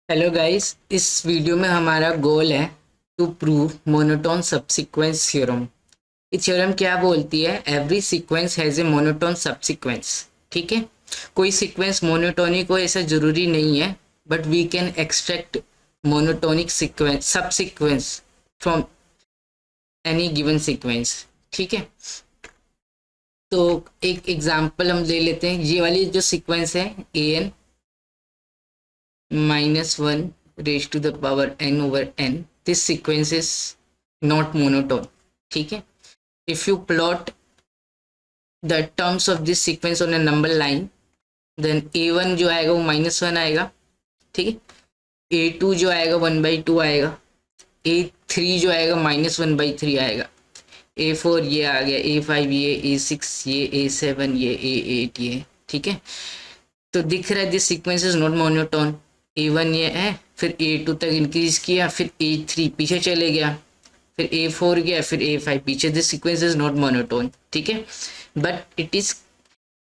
Hello guys, इस video में हमारा गोल है to prove monotone subsequence theorem. ये थ्योरम क्या बोलती है? Every sequence has a monotone subsequence. ठीक है, कोई सीक्वेंस मोनोटोनिक हो ऐसा जरूरी नहीं है, but we can extract monotonic sequence subsequence from any given sequence. ठीक है, तो एक एग्जांपल हम ले लेते हैं। ये वाली जो सीक्वेंस है an -1 raised to the power n over n, this sequence is not monotone. ठीक है, if you plot the terms of this sequence on a number line, then a1 जो आएगा वो -1 आएगा। ठीक है, a2 जो आएगा 1/2 आएगा, a3 जो आएगा -1/3 आएगा, a4 ये आ गया, a5 ये, a6 ये, a7 ये, a8 ये। ठीक है, तो दिख रहा है this sequence is not monotone. a1 ये है, फिर a2 तक इंक्रीज किया, फिर a3 पीछे चले गया, फिर a4 गया, फिर a5 पीछे। This sequence is not monotone. ठीक है, बट इट इज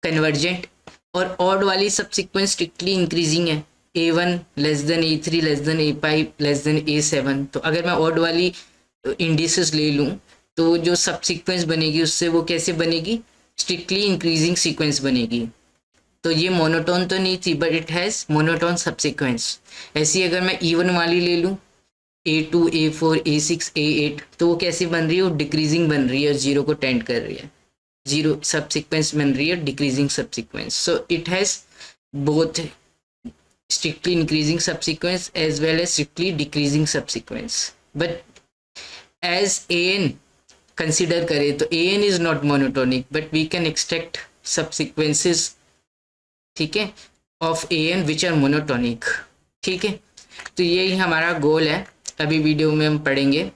कन्वर्जेंट। और ऑड वाली सब सीक्वेंस स्ट्रिक्टली इंक्रीजिंग है, a1 less than a3 less than a5 less than a7। तो अगर मैं ऑड वाली इंडिसेस ले लूँ तो जो सब सीक्वेंस बनेगी उससे वो कैसे बनेगी? स्ट्रिक्टली इंक्रीजिंग सीक्वेंस बनेगी। तो ये मोनोटोन तो नहीं थी, but it has monotone subsequence. ऐसी अगर मैं इवन वाली ले लूँ, a2 a4 a6 a8, तो वो कैसी बन रही है? वो डिक्रीजिंग बन रही है और जीरो को टेंड कर रही है। जीरो सबसीक्वेंस बन रही है, decreasing subsequence. So it has both strictly increasing subsequence as well as strictly decreasing subsequence. But as an consider करें तो an is not monotonic, but we can extract subsequences, ठीक है, of an which are monotonic। ठीक है, तो यही हमारा goal है। अभी वीडियो में हम पढ़ेंगे,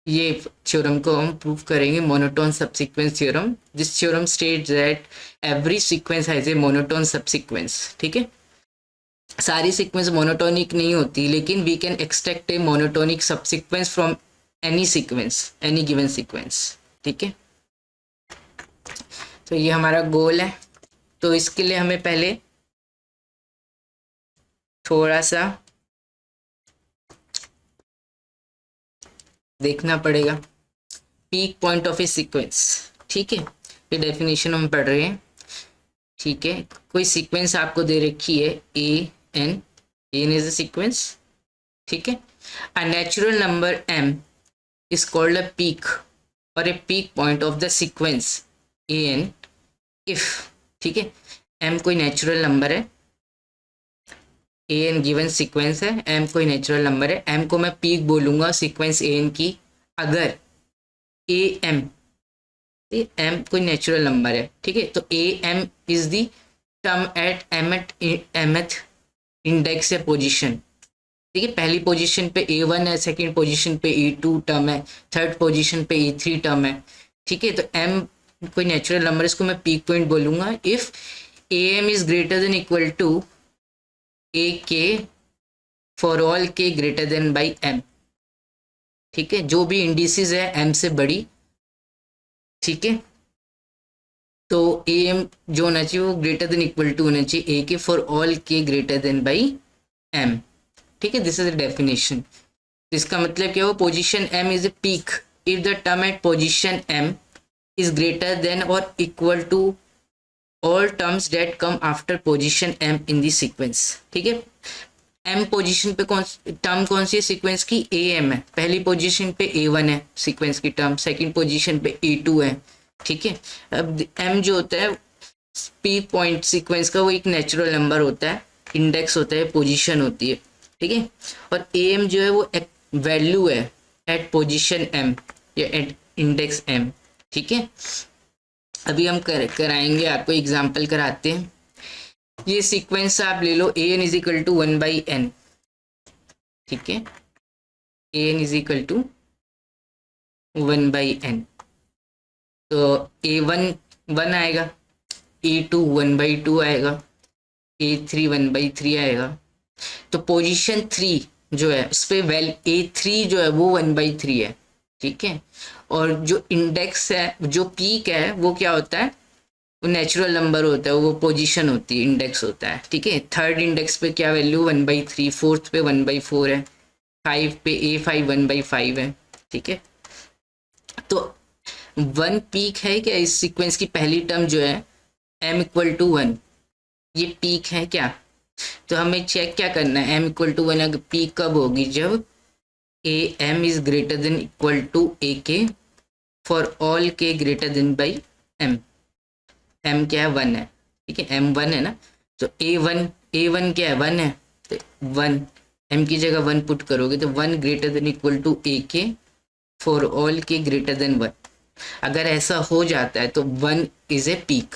ये थ्योरम को हम प्रूव करेंगे, monotone subsequence theorem. This theorem states that every sequence has a monotone subsequence. ठीक है, सारी सीक्वेंस मोनोटोनिक नहीं होती, लेकिन we can extract a monotonic subsequence from any sequence, any given sequence. ठीक है, तो ये हमारा गोल है। तो इसके लिए हमें पहले थोड़ा सा देखना पड़ेगा peak point of A sequence. ठीक है, ये डेफिनेशन हम पढ़ रहे हैं। ठीक है, कोई सीक्वेंस आपको दे रखी है an इज अ सीक्वेंस। ठीक है, a natural number m is called a peak और a peak point of the sequence an if, ठीक है, m कोई नेचुरल नंबर है, an गिवन सीक्वेंस है, m कोई नेचुरल नंबर है, m को मैं पीक बोलूंगा सीक्वेंस an की अगर am, m कोई नेचुरल नंबर है। ठीक है, तो am is the term at mth index या पोजीशन। ठीक है, पहली पोजीशन पे a1 है, सेकंड पोजीशन पे a2 टर्म है, थर्ड पोजीशन पे a3 टर्म है। ठीक है, तो m कोई नेचुरल नंबर, इसको मैं पीक पॉइंट बोलूंगा if am is greater than equal to a k for all k greater than by m। ठीक है, जो भी इंडिसेस है m से बड़ी। ठीक है, तो am जो होना चाहिए वो ग्रेटर देन इक्वल टू होना चाहिए a k for all k greater than by m। ठीक है, दिस इज द डेफिनेशन। इसका मतलब क्या हो? Position m is a peak if the term at position m is greater than और equal to all terms that come after position m in the sequence. ठीक है, m position पे term कौन सी है सीक्वेंस की? am है। पहली position पे a1 है सीक्वेंस की टर्म, सेकंड पोजीशन पे a2 है। ठीक है, अब m जो होता है पीक पॉइंट सीक्वेंस का, वो एक नेचुरल नंबर होता है, इंडेक्स होता है, पोजीशन होती है। ठीक है, और am जो है वो एक वैल्यू है एट पोजीशन m या एट इंडेक्स m। ठीक है, अभी हम कराएंगे, आपको एग्जांपल कराते हैं। ये सीक्वेंस आप ले लो, an is equal to 1/n। ठीक है, an is equal to 1/n, तो a1 1 आएगा, a2 1/2 आएगा, a3 1/3 आएगा। तो पोजीशन 3 जो है उस पर a3 जो है वो 1/3 है। ठीक है, और जो इंडेक्स है, जो पीक है, वो क्या होता है? वो नेचुरल नंबर होता है, वो पोजीशन होती है, इंडेक्स होता है, ठीक है। थर्ड इंडेक्स पे क्या वैल्यू 1/3, फोर्थ पे 1/4 है, 5 पे A5 1/5 है, ठीक है। तो 1 पीक है क्या इस सीक्वेंस की पहली टर्म जो है m=1, ये पीक है क्या? तो हमें चेक क्या करना है, m=1 अगर पीक कब होगी, जब am > ak for all k m। m क्या है, 1 है, ठीक है, m 1 है ना, तो a1 क्या है, 1 है, तो 1 m की जगह 1 पुट करोगे तो 1 > ak फॉर ऑल k 1। अगर ऐसा हो जाता है तो 1 इज ए पीक।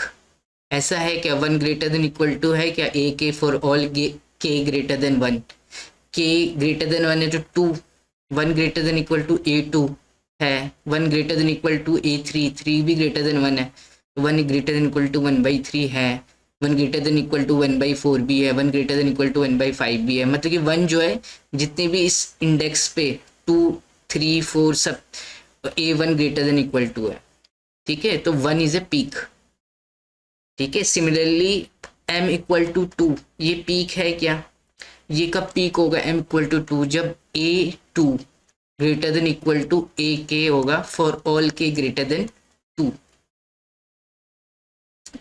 ऐसा है क्या, 1 > है क्या ak for all k 1, k > 1 है तो 2, 1 > a2 है, 1 > a3, 3 भी ग्रेटर देन 1 है, 1 > 1/3 है, 1 > 1/4 भी है, 1 > 1/5 भी है। मतलब कि 1 जो है जितने भी इस इंडेक्स पे 2, 3, 4 सब a1 > है, ठीक है, तो 1 इज ए पीक, ठीक है। सिमिलरली m = 2, ये पीक है क्या, ये कब पीक होगा, m = 2 जब a2 > ak होगा फॉर ऑल k 2,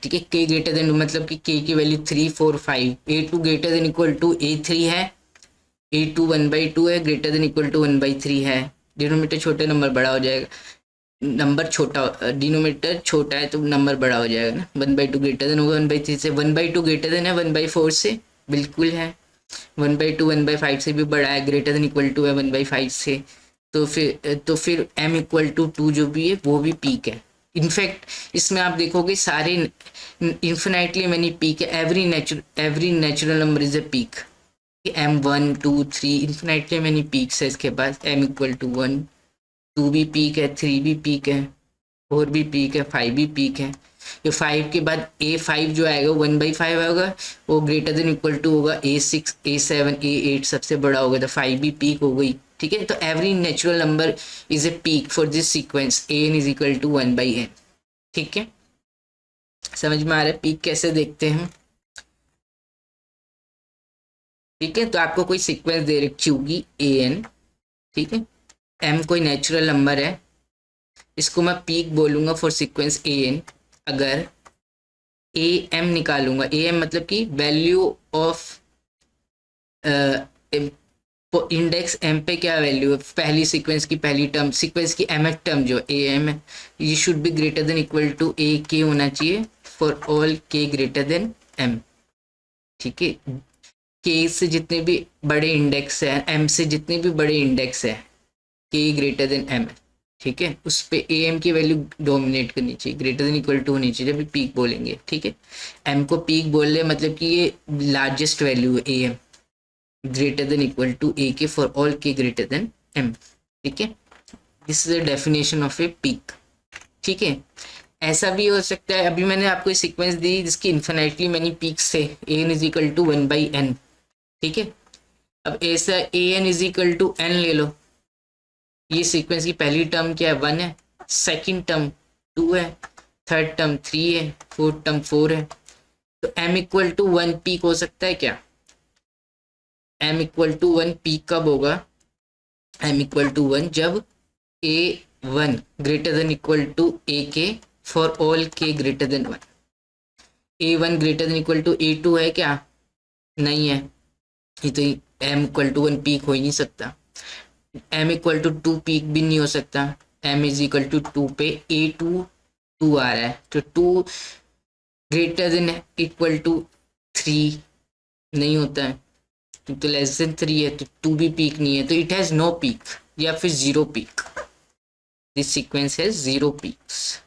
ठीक है। k > मतलब कि k की वैल्यू 3, 4, 5, a2 > a3 है, a2 1/2 है, > 1/3 है, डिनोमीटर छोटे नंबर बड़ा हो जाएगा, नंबर छोटा, डिनोमीटर छोटा है तो नंबर बड़ा हो जाएगा ना, 1/2 ग्रेटर होगा 1/3 से, 1/2 ग्रेटर है 1/4 से, बिल्कुल है, 1/2 1/5 से भी बड़ा है, > है 1/5 से, तो फिर m = 2 जो भी है वो भी पीक है। इनफैक्ट इसमें आप देखोगे सारे इन्फिनाइटली मैनी पीक है, every natural number is a peak, m1 2 3 infinitely many peaks है इसके पास, m = 1, 2 भी पीक है, 3 भी पीक है, 4 भी पीक है, 5 भी पीक है। ये 5 के बाद a5 जो आएगा 1/5 होगा, वो > होगा a6, a7, a8 सबसे बड़ा होगा, तो 5 भी पीक हो गई, ठीक है। तो every natural number is a peak for this sequence an = 1/n, ठीक है। समझ में आ रहा है पीक कैसे देखते हैं, ठीक है। तो आपको कोई सीक्वेंस दे रखी होगी an, ठीक है, m कोई नेचुरल नंबर है, इसको मैं पीक बोलूंगा फॉर सीक्वेंस an। अगर ए एम निकालूंगा, ए एम मतलब कि वैल्यू ऑफ इंडेक्स एम पे क्या वैल्यू है, पहली सीक्वेंस की पहली टर्म, सीक्वेंस की एम एफ टर्म जो ए एम है, ये शुड बी > ए के होना चाहिए फॉर ऑल के m, ठीक है। के से जितने भी बड़े इंडेक्स है, एम से जितने भी बड़े इंडेक्स है, के m, ठीक है, उस पे ए एम की वैल्यू डोमिनेट करनी चाहिए, > होनी चाहिए जब भी पीक बोलेंगे, ठीक है। एम को पीक बोल रहे मतलब कि ये लार्जेस्ट वैल्यू है A M, > A k for all के m, ठीक है। This is the definition of A peak, ठीक है। ऐसा भी हो सकता है, अभी मैंने आपको सीक्वेंस दी जिसकी इन्फिनिटली मैनी पीक्स थे, an = 1/n, ठीक है। अब ऐसा an = n ले लो, ये सीक्वेंस की पहली टर्म क्या है, 1 है, सेकंड टर्म 2 है, थर्ड टर्म 3 है, फोर्थ टर्म 4 है, तो m = 1 पीक हो सकता है क्या, m = 1 पीक कब होगा, m = 1 जब a1 > a k for all k 1, a1 > a2 है क्या, नहीं है, ये तो m = 1 पीक हो ही नहीं सकता, m = 2 पीक भी नहीं हो सकता, m = 2 पे a2 2 आ रहा है, तो 2 > 3 नहीं होता है, तो लेस देन 3 है, तो 2 भी पीक नहीं है, तो इट हैज नो पीक या फिर 0 peak, this sequence has 0 peaks.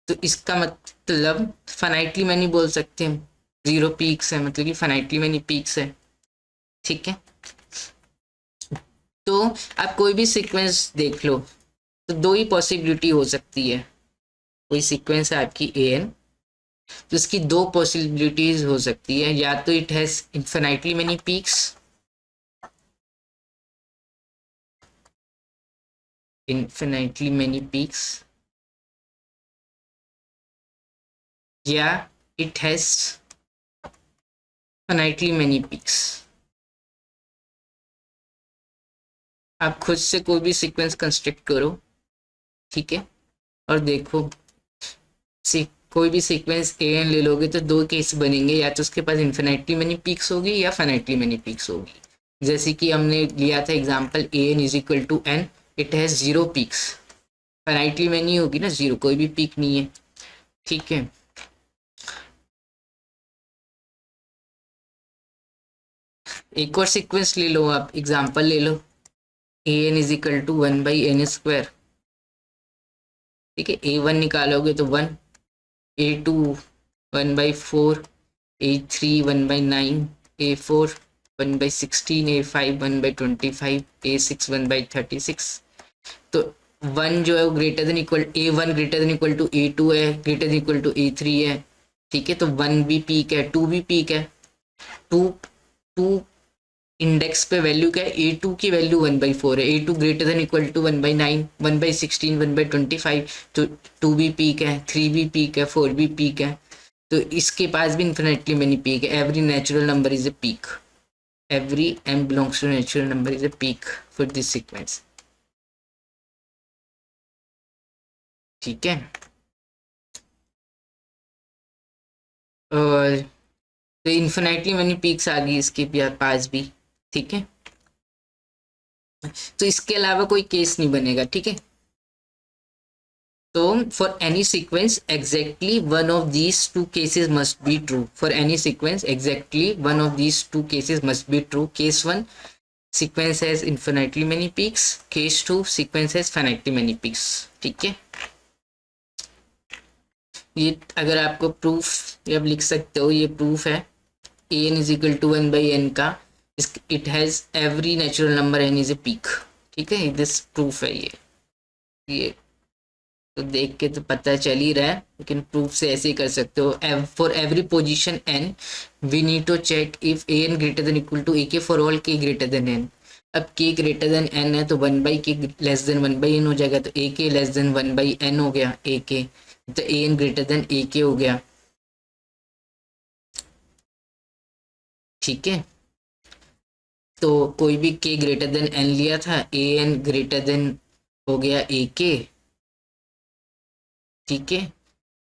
तो इसका मतलब फाइनाइटली मैनी बोल सकते हैं, 0 पीक्स है मतलब कि फाइनाइटली मैनी पीक्स है, ठीक है। तो आप कोई भी सीक्वेंस देख लो तो दो ही पॉसिबिलिटी हो सकती है, कोई सीक्वेंस है आपकी an, तो इसकी दो पॉसिबिलिटीज हो सकती है, या तो it has infinitely many peaks, या it has finitely many peaks. आप खुद से कोई भी सीक्वेंस कंस्ट्रक्ट करो, ठीक है, और देखो कोई भी सीक्वेंस ए एन ले लोगे तो दो केस बनेंगे, या तो उसके पास इन्फिनाइटली मैनी पीक्स होगी या फाइनाइटली मैनी पीक्स होगी। जैसे कि हमने लिया था example a n is equal to n, it has zero peaks. Finitely many होगी ना, जीरो, कोई भी पीक नहीं है, ठीक है। एक और सीक्वेंस ले लो, आप एग्जांपल ले लो, a n is equal to one by n square, ठीक है। ए वन निकालोगे तो one, a two one by four, a three one by nine, a four one by sixteen, a five one by twenty five, a six one by thirty six. तो one जो है वो greater than equal, a one greater than equal to a two है, greater than equal to A three है, ठीक है। तो one भी पीक है, टू भी पीक है। टू टू इंडेक्स पे वैल्यू क्या है, ए टू की वैल्यू वन बाई फोर है, a two greater than equal to one by nine, one by sixteen, one by twenty five. तो टू भी पीक है, थ्री भी पीक है, फोर भी पीक है। तो इसके पास भी इन्फिनेटली मेनी पीक है। Every natural number is a peak, every m belongs to natural number is a peak for this sequence, ठीक है। और तो इन्फिनेटली मेनी पीक्स आ गई इसके पास भी, ठीक है। तो इसके अलावा कोई केस नहीं बनेगा, ठीक है। तो for any sequence exactly one of these two cases must be true, for any sequence exactly one of these two cases must be true. Case one, sequence has infinitely many peaks, case 2 sequence has finitely many peaks, ठीक है। ये अगर आपको proof ये आप लिख सकते हो, ये प्रूफ है a n is equal to one by n का, it has every natural number n is a peak, ठीक है। दिस प्रूफ है ये तो देख के तो पता चल ही रहा है, लेकिन प्रूफ से ऐसे ही कर सकते हो। For every position n we need to check if a n greater than equal to a k for all k greater than n. अब के ग्रेटर देन एन है तो one by k less than one by n हो जाएगा, तो a k less than one by n हो गया a k, तो a n greater than a k हो गया, ठीक है। तो कोई भी के ग्रेटर देन एन लिया था, ए एन ग्रेटर देन हो गया ए के, ठीक है।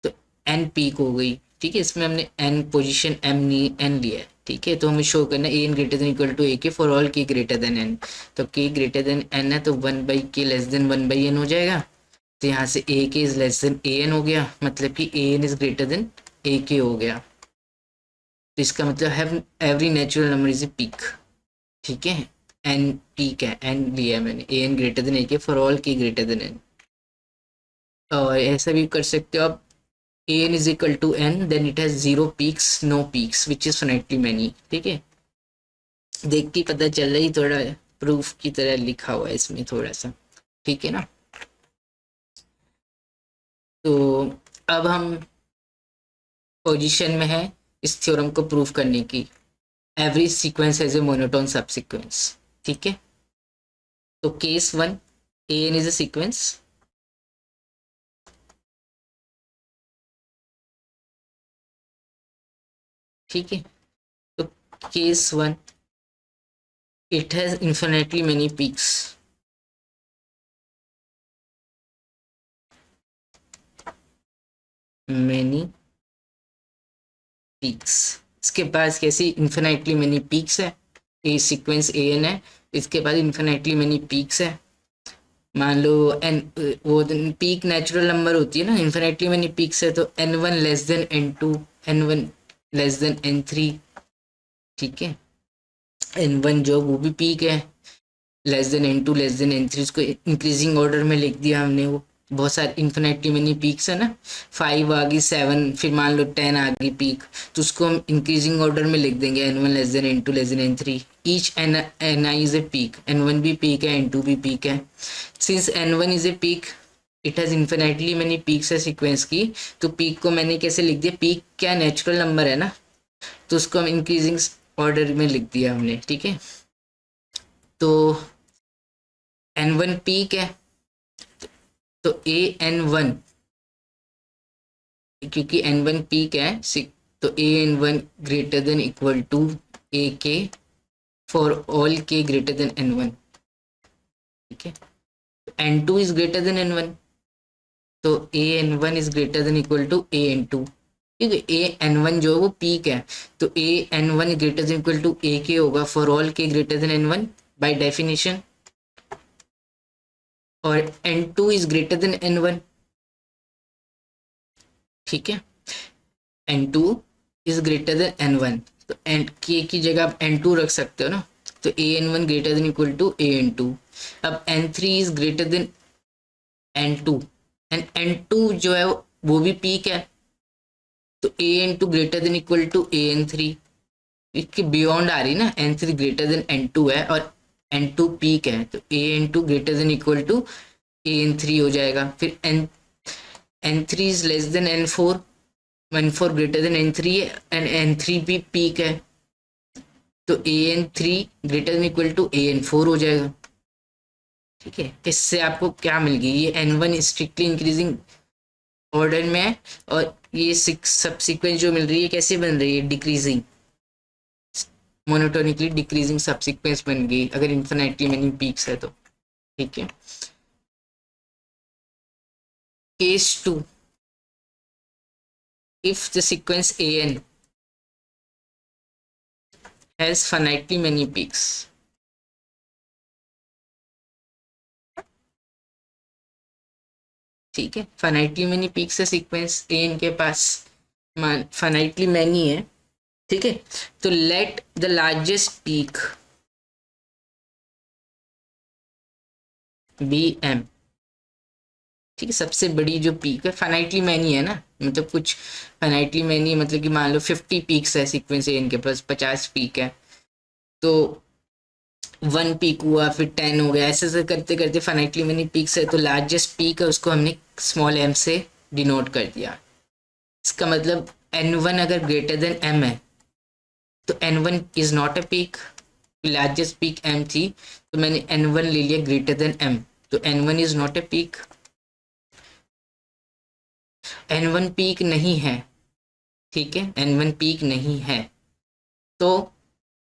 तो एन पीक हो गई, ठीक है। इसमें हमने एन पोजीशन एन लिया है, ठीक है। तो हमें शो करना है a n greater than equal to a k for all k greater than n. तो के ग्रेटर देन एन है तो one by k less than one by n हो जाएगा, तो यहाँ से a k is less than a n हो गया, मतलब कि a n is greater than a k हो गया। तो इसका मतलब है every natural number is a peak, ठीक है। एन पीक है, एन लिया है मैंने, ए n greater than a k for all k greater than N. और ऐसा भी कर सकते हो आप, an is equal to n then it has zero peaks no peaks which is finitely many, ठीक है। देख के पता चल रहा है, थोड़ा प्रूफ की तरह लिखा हुआ है इसमें थोड़ा सा, ठीक है ना। तो अब हम पोजीशन में है इस थ्योरम को प्रूव करने की, every sequence has a monotone subsequence, ठीक है। तो case one, a n is a sequence, ठीक है। तो case one, it has infinitely many peaks, many peaks। इसके पास कैसी infinitely many peaks है, ये सीक्वेंस ए एन है, इसके पास infinitely many peaks है। मान लो एन, वो पीक नेचुरल नंबर होती है ना, infinitely many peaks है, तो n one less than n two, n one less than n three, ठीक है। एन वन जो वो भी पीक है, less than n two less than n three, उसको इंक्रीजिंग ऑर्डर में लिख दिया हमने। वो बहुत सारे इन्फिनेटली मेनी पीक्स है ना, फाइव आ गई, सेवन, फिर मान लो टेन आ गई पीक, तो उसको हम इंक्रीजिंग ऑर्डर में लिख देंगे, n one less than n two less than n three. Each n i is a peak, n one भी पीक है, एन टू भी पीक है। Since n one is a peak, it has infinitely many peaks है sequence की, तो peak को मैंने कैसे लिख दिया, पीक क्या नेचुरल नंबर है ना, तो उसको हम इंक्रीजिंग ऑर्डर में लिख दिया हमने, ठीक है। तो एन वन पीक है, तो ए एन वन क्योंकि n1 पीक है तो a n1 greater than equal to a k for all k greater than n1, ठीक है। n2 is greater than n1, तो a n1 is greater than equal to a n2, ठीक है। a n1 जो है वो पीक है, तो a n1 greater than equal to a k होगा for all k greater than n1 by definition, और n2 is greater than n1, ठीक है। n2 is greater than n1, तो k की जगह आप n2 रख सकते हो ना, तो a n1 greater than equal to a n2। अब n3 is greater than n2 and n2 जो है वो भी पीक है, तो a n2 greater than equal to a n3, इसके बियॉन्ड आ रही ना, n3 ग्रेटर देन n2 है और n2 पीक है, तो a n2 greater than equal to a n3 हो जाएगा। फिर n3 is less than n4, n4 greater than n3 है एंड n3 भी पीक है, तो a n3 greater than equal to a n4 हो जाएगा, ठीक है। इससे आपको क्या मिल गई, ये n1 स्ट्रिक्टली इंक्रीजिंग ऑर्डर में है, और ये सब सीक्वेंस जो मिल रही है कैसे बन रही है, डिक्रीजिंग, मोनोटोनिकली डिक्रीजिंग सब सीक्वेंस बन गई अगर इन्फिनिटली मेनी पीक्स है तो, ठीक है। Case 2, if the sequence an has finitely many peaks, ठीक है। finitely many peaks है सीक्वेंस an के पास, finitely many है, ठीक है। तो let the largest peak be m, ठीक है। सबसे बड़ी जो पीक है फाइनाइटली मैनी है ना, मतलब कुछ फाइनाइटली मैनी मतलब कि मान लो 50 पीक्स है सीक्वेंस ए, इनके पास 50 पीक है, तो 1 पीक हुआ फिर 10 हो गया, ऐसे ऐसे करते करते फाइनाइटली मैनी पीक्स है, तो लार्जेस्ट पीक है उसको हमने स्मॉल m से डिनोट कर दिया। इसका मतलब n1 अगर ग्रेटर देन m है तो n1 is not a peak, largest peak m थी तो मैंने n1 ले लिया ग्रेटर देन m, तो n1 is not a peak, n1 peak नहीं है, ठीक है। n1 पीक नहीं है तो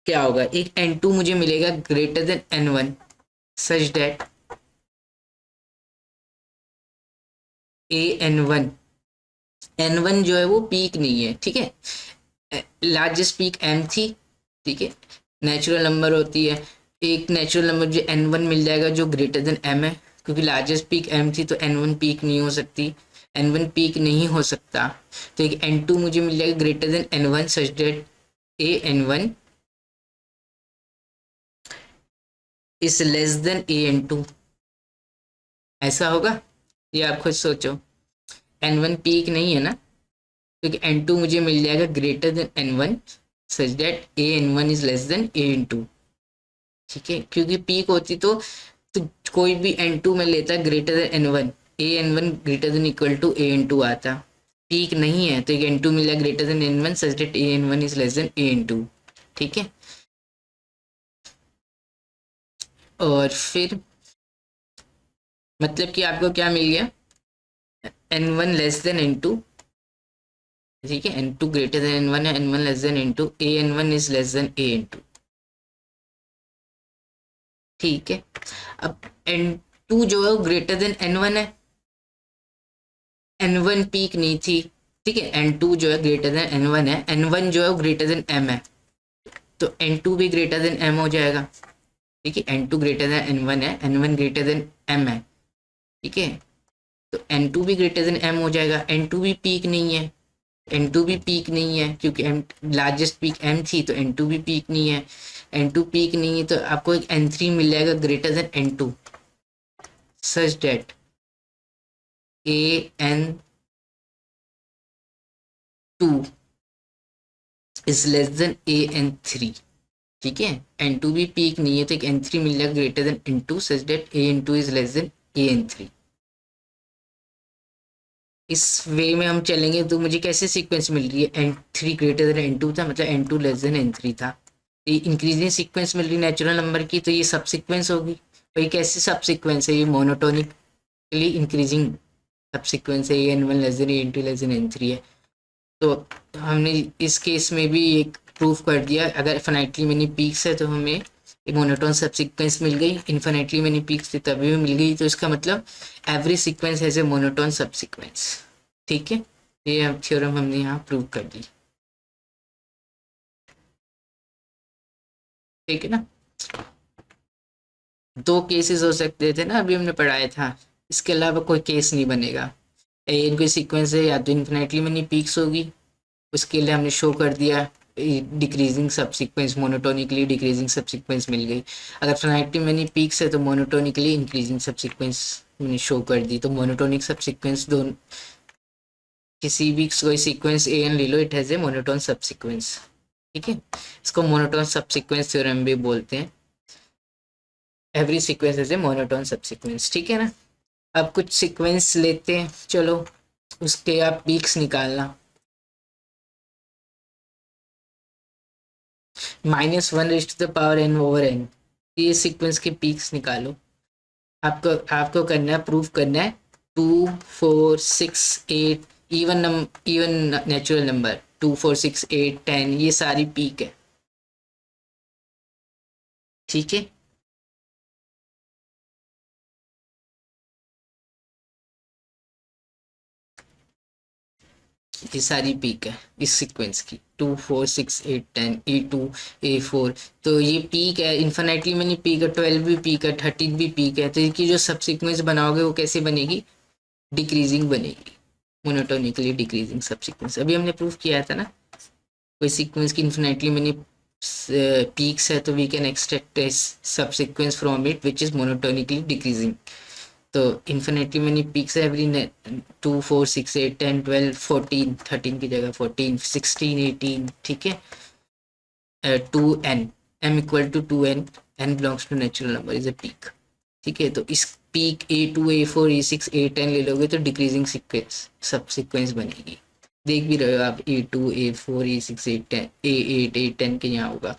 क्या होगा, एक n2 मुझे मिलेगा ग्रेटर देन n1 सच दैट an1, n1 जो है वो पीक नहीं है, ठीक है। लार्जेस्ट पीक m थी, ठीक है, नेचुरल नंबर होती है, एक नेचुरल नंबर जो n1 मिल जाएगा जो ग्रेटर देन m है, क्योंकि लार्जेस्ट पीक m थी तो n1 पीक नहीं हो सकती, n1 पीक नहीं हो सकता, तो एक n2 मुझे मिल जाएगा ग्रेटर देन n1 सच दैट an1 is less than an2, ऐसा होगा, ये आप खुद सोचो। n1 पीक नहीं है ना, क्योंकि n2 मुझे मिल जाएगा ग्रेटर देन n1 सच दैट an1 is less than an2, ठीक है। क्योंकि पीक होती तो कोई भी n2 में लेता greater than n1, an1 greater than equal to an2 आता, पीक नहीं है तो एक n2 मिला ग्रेटर देन n1 सच दैट an1 is less than an2, ठीक है। और फिर मतलब कि आपको क्या मिल गया, n1 लेस देन n2, ठीक है, n2 ग्रेटर देन n1 है, n1 less than n2, an1 is less than an2, ठीक है। अब n2 जो है ग्रेटर देन n1 है, n1 पीक नहीं थी, ठीक है, n2 जो है ग्रेटर देन n1 है, n1 जो है ग्रेटर देन m है, तो n2 भी ग्रेटर देन m हो जाएगा, ठीक है। n2 ग्रेटर देन n1 है, n1 ग्रेटर देन m है, ठीक है, तो n2 भी ग्रेटर देन m हो जाएगा, n2 भी पीक नहीं है, n2 भी पीक नहीं है क्योंकि लार्जेस्ट पीक m थी तो n2 भी पीक नहीं है, n2 पीक नहीं है तो आपको एक n3 मिल जाएगा greater than n2 such that an2 is less than an3, ठीक है। n2 भी पीक नहीं है तो एक n3 मिल जाएगा greater than n2 such that an2 is less than an3। इस वे में हम चलेंगे तो मुझे कैसे सीक्वेंस मिल रही है, n3 ग्रेटर देन n2 था मतलब n2 लेस देन n3 था, ये इंक्रीजिंग सीक्वेंस मिल रही नेचुरल नंबर की, तो ये सब सीक्वेंस होगी, तो ये कैसे सब सीक्वेंस है, ये मोनोटोनिकली इंक्रीजिंग सब सीक्वेंस है an1 less than an2 less than n3 है। तो हमने इस केस में भी एक प्रूफ कर दिया, अगर इन्फिनिटली मेनी पीक्स है तो हमें एक मोनोटोन सब सीक्वेंस मिल गई, इन्फिनिटली मेनी पीक्स थी तभी भी मिल गई, तो इसका मतलब every sequence has a monotone subsequence. ठीक है, ये थ्योरम हमने यहाँ प्रूव कर दी। ठीक है ना, दो केसेस हो सकते थे ना, अभी हमने पढ़ाया था, इसके अलावा कोई केस नहीं बनेगा। एन कोई सीक्वेंस है या तो इन्फिनिटली मेनी पीक्स होगी, उसके लिए हमने शो कर दिया डिक्रीजिंग सब सीक्वेंस, मोनोटोनिकली डिक्रीजिंग सब सीक्वेंस मिल गई। अगर इन्फिनिटली मेनी पीक्स है तो मोनोटोनिकली इंक्रीजिंग सब सीक्वेंस मैंने शो कर दी। तो मोनोटोनिक सब सीक्वेंस दोनों, किसी भी कोई सीक्वेंस ए एन ले लो, it has a monotone subsequence. ठीक है, इसको मोनोटोन सब सीक्वेंस थ्योरम भी बोलते हैं। Every sequence is a monotone subsequence. ठीक है ना, अब कुछ सीक्वेंस लेते हैं, चलो उसके आप पीक्स निकालना। -1 ये सीक्वेंस के पीक्स निकालो। आपको आपको करना है, प्रूफ करना है 2 4 6 8 इवन नेचुरल नंबर 2 4 6 8 10 ये सारी पीक है। ठीक है, ये सारी पीक है इस सीक्वेंस की 2 4 6 8 10 A2 A4। तो ये पीक है, इन्फिनिटली मैंने पीक है, 12 भी पीक है, 13 भी पीक है। तो इसकी जो सब सीक्वेंस बनाओगे वो कैसे बनेगी, डिक्रीजिंग बनेगी, मोनोटोनिकली डिक्रीजिंग सब सीक्वेंस। अभी हमने प्रूफ किया था ना, कोई सीक्वेंस की इन्फिनिटली मैंने पीक्स है तो वी कैन एक्सट्रैक्ट सब sequence from it which is monotonically decreasing. तो इन्फिनिटली मैंनी पीक्स है एवरी 2 4 6 8 10 12 14, 13 की जगह 14 16 18। ठीक है, 2n m equal to 2n, n belongs to natural number is a peak. ठीक है, तो इस peak A2 A4 A6 A10 ले लोगे तो डिक्रीजिंग सीक्वेंस सब सीक्वेंस बनेगी। देख भी रहे हो आप A2 A4 A6 A10 A8 A10 के यहाँ होगा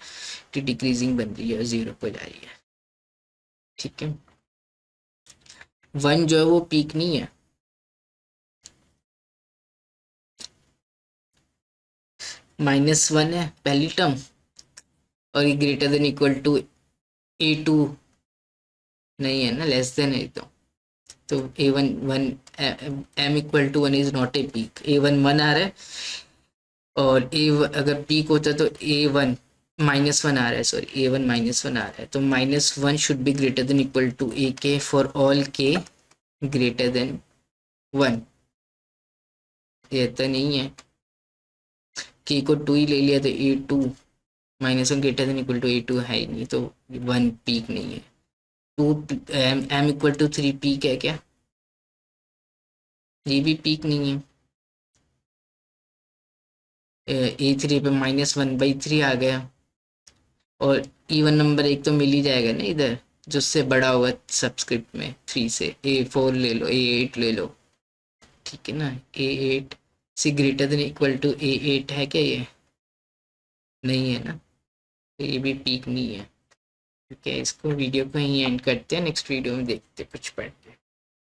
कि डिक्रीजिंग बन रही है, जीरो पर जा रही है। ठीक है, 1 जो है वो पीक नहीं है, -1 है पहली टर्म, और ये greater than equal to A2 नहीं है ना, लेस देन है। तो A1 1 m equal to 1 is not a peak. A1 1 आ रहा है, और अगर पीक होता तो A1 -1 आ रहा है, सॉरी A1 -1 आ रहा है, तो -1 should be greater than equal to a k for all k greater than 1। ये तो नहीं है, के को 2 ही ले लिया तो A2 -1 greater than equal to A2 है ही नहीं, तो 1 पीक नहीं है। 2 m इक्वल टू 3 पीक है क्या, ये भी पीक नहीं है। A3 पे -1/3 आ गया, और इवन नंबर एक तो मिल ही जाएगा ना इधर, जो उससे बड़ा होगा सबस्क्रिप्ट में 3 से। A4 ले लो, A8 ले लो। ठीक है ना, A8 से greater than equal to A8 है क्या, ये नहीं है ना, तो ये भी पीक नहीं है। ठीक है, इसको वीडियो को यहीं एंड करते हैं, नेक्स्ट वीडियो में देखते हैं कुछ पढ़